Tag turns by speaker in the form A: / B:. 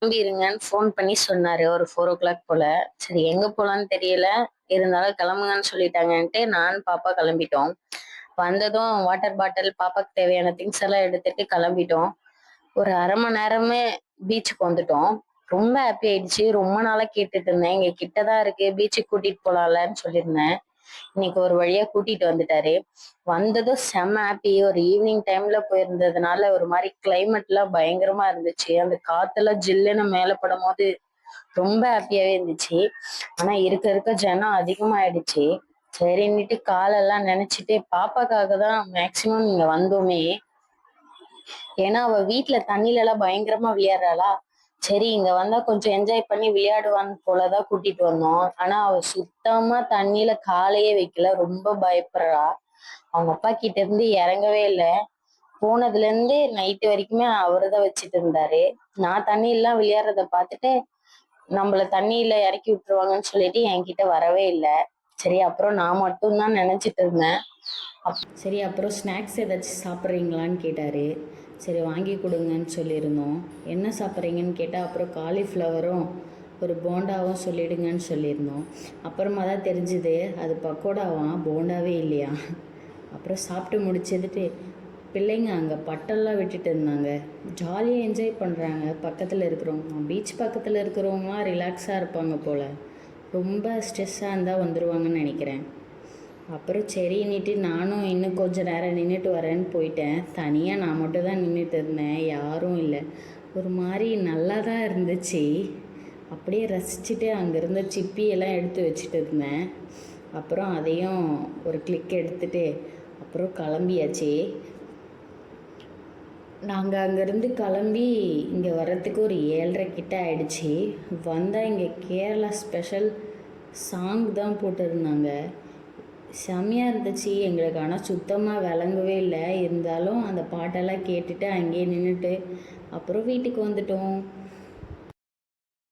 A: கிளம்பிருங்கன்னு phone பண்ணி சொன்னாரு ஒரு 4 o'clock போல. சரி எங்க போலான்னு தெரியல. இருந்தாலும் கிளம்புங்கன்னு சொல்லிட்டாங்கன்ட்டு நானும் பாப்பா கிளம்பிட்டோம். வந்ததும் வாட்டர் பாட்டில், பாப்பாக்கு தேவையான திங்ஸ் எல்லாம் எடுத்துட்டு கிளம்பிட்டோம். ஒரு 1/2 மணி நேரமே பீச்சுக்கு வந்துட்டோம். ரொம்ப ஹாப்பி ஆயிடுச்சு. ரொம்ப நாளா கேட்டுட்டு இருந்தேன். இங்க கிட்டதான் இருக்கு, பீச்சுக்கு கூட்டிட்டு போலாம்லன்னு சொல்லியிருந்தேன். இன்னைக்கு ஒரு வழியா கூட்டிட்டு வந்துட்டாரு. வந்ததும் செம்ம ஹாப்பி. ஒரு ஈவினிங் டைம்ல போயிருந்ததுனால ஒரு மாதிரி கிளைமேட் எல்லாம் பயங்கரமா இருந்துச்சு. அந்த காத்தெல்லாம் ஜில்லுன்னு மேல படும் போது ரொம்ப ஹாப்பியாவே இருந்துச்சு. ஆனா இருக்க இருக்க ஜனம் அதிகமாயிடுச்சு. சரின்னுட்டு காலெல்லாம் நினைச்சிட்டு பாப்பாக்காக தான் மேக்சிமம் இங்க வந்தோமே. ஏன்னா அவ வீட்டுல தண்ணில எல்லாம் பயங்கரமா விளையாடுறாளா. சரி இங்க வந்தா கொஞ்சம் என்ஜாய் பண்ணி விளையாடுவான்னு போலதான் கூட்டிட்டு வந்தோம். ஆனா அவ சுத்தமா தண்ணியில காலையே வைக்கல, ரொம்ப பயப்படுறா. அவங்க அப்பா கிட்ட இருந்து இறங்கவே இல்லை. போனதுல இருந்து நைட்டு வரைக்குமே அவருதான் வச்சுட்டு இருந்தாரு. நான் தண்ணி எல்லாம் விளையாடுறத பார்த்துட்டு நம்மள தண்ணியில இறக்கி விட்டுருவாங்கன்னு சொல்லிட்டு என்கிட்ட வரவே இல்லை. சரி அப்புறம் நான் மட்டும் தான் நினைச்சிட்டு இருந்தேன். சரி அப்புறம் ஸ்நாக்ஸ் ஏதாச்சும் சாப்பிட்றீங்களான்னு கேட்டார். சரி வாங்கி கொடுங்கன்னு சொல்லியிருந்தோம். என்ன சாப்பிட்றீங்கன்னு கேட்டால் அப்புறம் காலிஃப்ளவரும் ஒரு போண்டாவும் சொல்லிடுங்கன்னு சொல்லியிருந்தோம். அப்புறமா தான் தெரிஞ்சுது அது பக்கோடாவாம், போண்டாவே இல்லையா. அப்புறம் சாப்பிட்டு முடிச்சதுட்டு பிள்ளைங்க அங்கே பட்டெல்லாம் விட்டுட்டு இருந்தாங்க. ஜாலியாக என்ஜாய் பண்ணுறாங்க. பக்கத்தில் இருக்கிறவங்க, பீச் பக்கத்தில் இருக்கிறவங்களாம் ரிலாக்ஸாக இருப்பாங்க போல். ரொம்ப ஸ்ட்ரெஸ்ஸாக இருந்தால் வந்துடுவாங்கன்னு நினைக்கிறேன். அப்புறம் சரின்னுட்டு நானும் இன்னும் கொஞ்சம் நேரம் நின்றுட்டு வரேன்னு போயிட்டேன். தனியாக நான் மட்டும் தான் நின்றுட்டு இருந்தேன், யாரும் இல்லை. ஒரு மாதிரி நல்லா தான் இருந்துச்சு. அப்படியே ரசிச்சுட்டு அங்கே இருந்த சிப்பியெல்லாம் எடுத்து வச்சுட்டு இருந்தேன். அப்புறம் அதையும் ஒரு கிளிக் எடுத்துட்டு அப்புறம் கிளம்பியாச்சு. நாங்கள் அங்கேருந்து கிளம்பி இங்கே வர்றதுக்கு ஒரு 7:30 கிட்ட ஆயிடுச்சு. வந்தால் இங்கே கேரளா ஸ்பெஷல் சாங் தான் போட்டிருந்தாங்க. செம்மையாக இருந்துச்சு எங்களுக்கு. ஆனால் சுத்தமாக விளங்கவே இல்லை. இருந்தாலும் அந்த பாட்டெல்லாம் கேட்டுட்டு அங்கேயே நின்றுட்டு அப்புறம் வீட்டுக்கு வந்துட்டோம்.